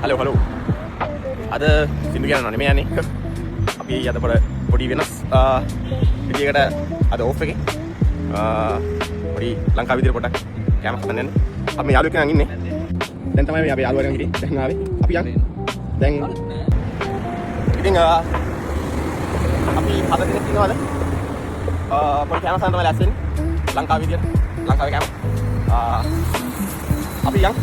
Hello අද සින්දු කියන්න නෙමෙයි යන්නේ අපි අද පොඩි වෙනස් විදියකට අද ඕෆ් එකේ පොඩි ලංකාව විදියට පොඩක් කැමරා හදන්න යන්නේ අපි මේ යාළුවෙක් කෙනෙක් ඉන්නේ දැන් තමයි මේ අපේ යාළුවා කෙනෙක් හිටියේ දැන් ආවේ අපි යන්නේ දැන් ඉතින් අපි අද දිනෙක ඉන්නවද පොඩි කැමරා හදන්න තමයි ලැස්සෙන්නේ ලංකාව විදියට ලංකාවේ කැමරා අපි යන්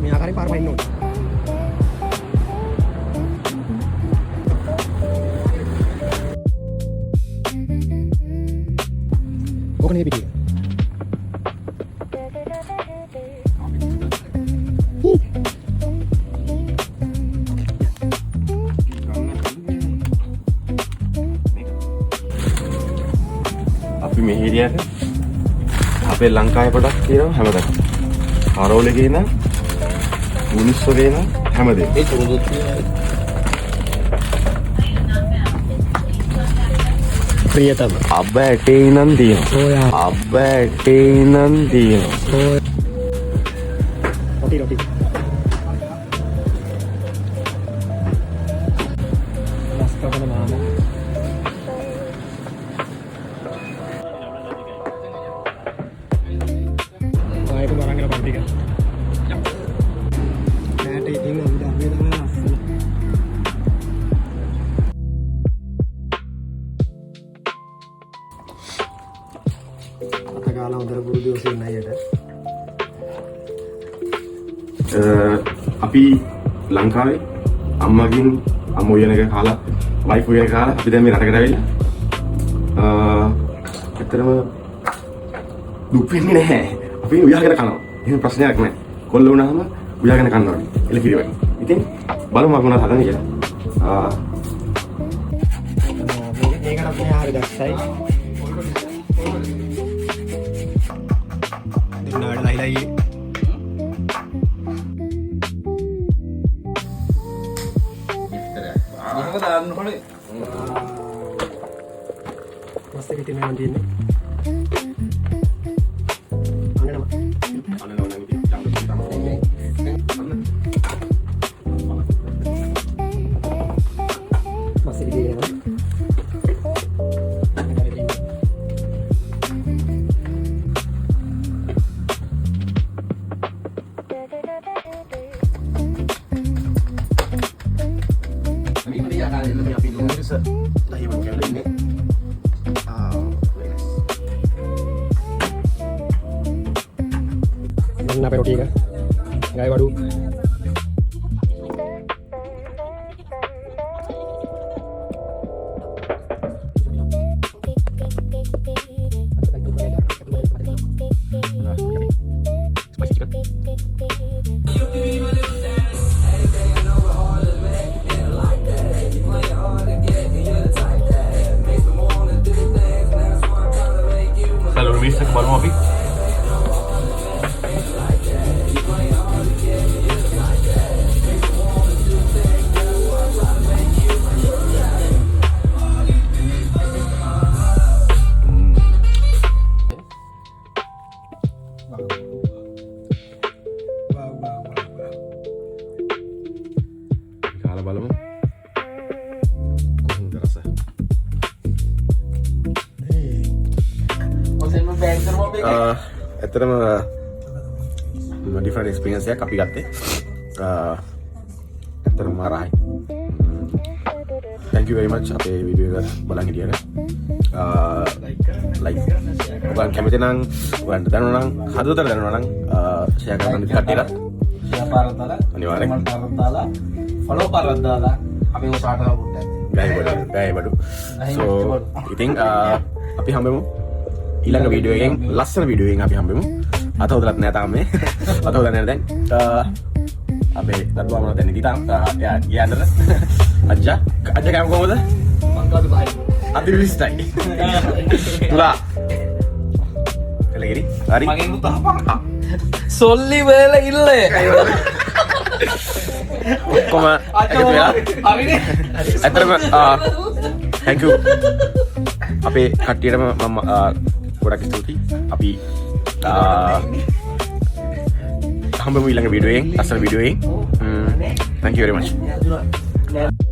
මේ ආකාරයෙන් පාර පයින්න ඕනේ ඕකනේ පිටිය අපි මේ ඒරියාට අපේ ලංකාවේ පොඩක් තියෙනවා හැමදාම ආරෝලේ ඉඳන් මුනිස්සෝගේ ඉඳන් හැමදේම ඒ චොරුදුත් ප්‍රියතම අබ්බ ඇටේ ඉඳන් තියෙනවා අබ්බ ඇටේ ඉඳන් තියෙනවා රොටි ලස්කවන මාමා ආයෙත් වරංගන පන්තික ඇටේ ඉන්න උඩ අපි තමයි ලස්සන අතගාලා හොඳට පුරුදු වෙන්නේ නැයට අපි ලංකාවේ අම්මගෙන් අම්මෝ යන එක කාලා වයිෆ් යන එක කාලා අපි දැන් මේ රටකට ඇවිල්ලා ඇත්තටම දුක් වෙන්නේ නැහැ අපි උයාගෙන කනවා එහෙම ප්‍රශ්නයක් නැහැ කොල්ල වුණාම උයාගෙන කනවා එළ කිරිවයි ඉතින් බලමු අපි මොනවද හදන්නේ කියලා මේකට අපි හරිය දැක්සයි දෙන්නාට ලයිලයි මස්ත පිටින් මම තියන්නේ අනනම නම් ඉතින් ජම්බ තමයි මස්ත පිටින් යනවා Lagi bukan ini. Mana roti kan? Gaya baru. Kalau bisa ke balon api. Kalau balon terasa. ඇත්තටම ඩිෆරන්ට් එක්ස්පීරියන්ස් එකක් අපි ගත්තේ ඇත්තටම මාරයි thank you very much අපේ වීඩියෝ එක බලන් හිටියට ලයික් ඔයගොල්ලන් කැමති නම් ඔයගොල්ලන්ට දැනුණා නම් හදවතට දැනුණා නම් ෂෙයා කරන්න කට්ටියට ෂෙයා පාරක් දාලා අනිවාර්යෙන් කමෙන්ට් පාරක් දාලා ෆලෝ පාරක් දාලා අපි උසාට ගහන්න ගයි බඩු so ඉතින් අපි හම්බෙමු ඊළඟ වීඩියෝ එකෙන් ලස්සන වීඩියෝ එකෙන් අපි හම්බෙමු අත හොදලත් නෑ තාම මේ අත හොදලා නෑ දැන් අපේ දරුවා මොනවද දැන් ඉතින් යා යන්නද අජ්ජා කෑම කොහමද මං කාද බයි අතිවිස්තයි තුලා කලගිරි හරි මගෙන් උතහපන් සොල්ලි වල ඉල්ලේ ඔක්කොම හරිනේ අතරම thank you අපේ කට්ටියටම මම ගොඩක් ස්තුතියි අපි හම්බෙමු ඊළඟ වීඩියෝයෙන්. අසල වීඩියෝයෙන්. Thank you very much.